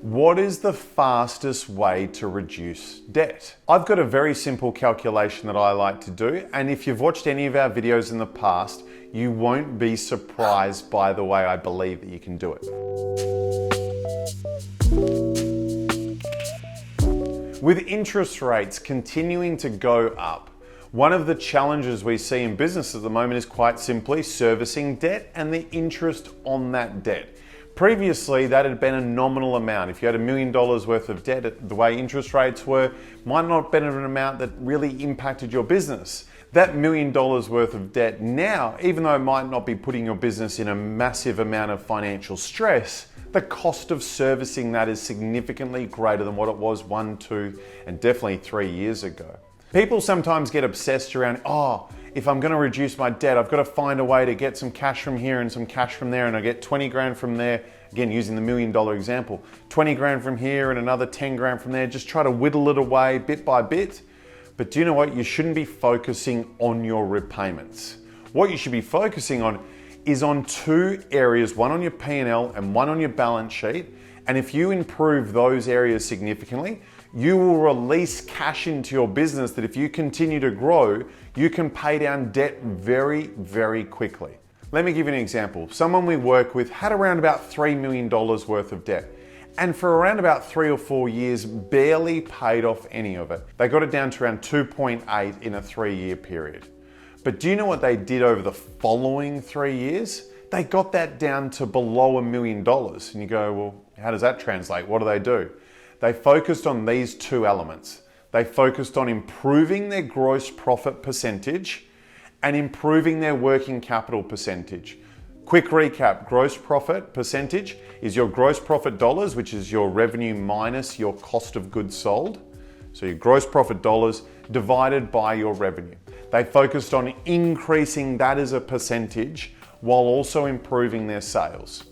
What is the fastest way to reduce debt? I've got a very simple calculation that I like to do, and if you've watched any of our videos in the past, you won't be surprised by the way I believe that you can do it. With interest rates continuing to go up, one of the challenges we see in business at the moment is quite simply servicing debt and the interest on that debt. Previously, that had been a nominal amount. If you had $1 million worth of debt, the way interest rates were, might not have been an amount that really impacted your business. That $1 million worth of debt now, even though it might not be putting your business in a massive amount of financial stress, the cost of servicing that is significantly greater than what it was 1, 2, and definitely 3 years ago. People sometimes get obsessed around, if I'm going to reduce my debt, I've got to find a way to get some cash from here and some cash from there, and I get 20 grand from there. Again, using the $1 million example, 20 grand from here and another 10 grand from there. Just try to whittle it away bit by bit. But do you know what? You shouldn't be focusing on your repayments. What you should be focusing on is on two areas, one on your P&L and one on your balance sheet. And if you improve those areas significantly, you will release cash into your business that if you continue to grow, you can pay down debt very, very quickly. Let me give you an example. Someone we work with had around about $3 million worth of debt, and for around about 3 or 4 years, barely paid off any of it. They got it down to around 2.8 in a 3-year period. But do you know what they did over the following 3 years? They got that down to below $1 million. And you go, well, how does that translate? What do? They focused on these two elements. They focused on improving their gross profit percentage and improving their working capital percentage. Quick recap, gross profit percentage is your gross profit dollars, which is your revenue minus your cost of goods sold. So your gross profit dollars divided by your revenue. They focused on increasing that as a percentage while also improving their sales.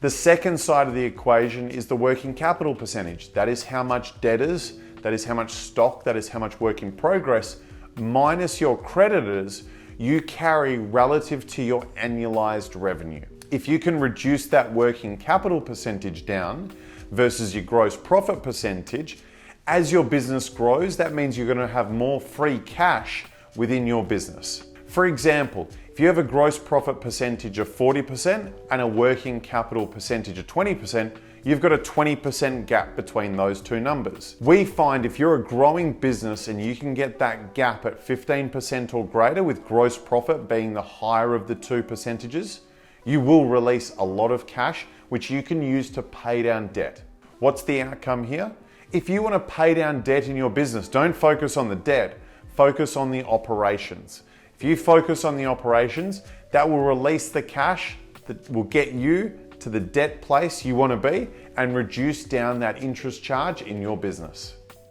The second side of the equation is the working capital percentage. That is how much debtors, that is how much stock, that is how much work in progress, minus your creditors, you carry relative to your annualized revenue. If you can reduce that working capital percentage down versus your gross profit percentage, as your business grows, that means you're going to have more free cash within your business. For example, if you have a gross profit percentage of 40% and a working capital percentage of 20%, you've got a 20% gap between those two numbers. We find if you're a growing business and you can get that gap at 15% or greater, with gross profit being the higher of the two percentages, you will release a lot of cash, which you can use to pay down debt. What's the outcome here? If you want to pay down debt in your business, don't focus on the debt, focus on the operations. If you focus on the operations, that will release the cash that will get you to the debt place you want to be and reduce down that interest charge in your business.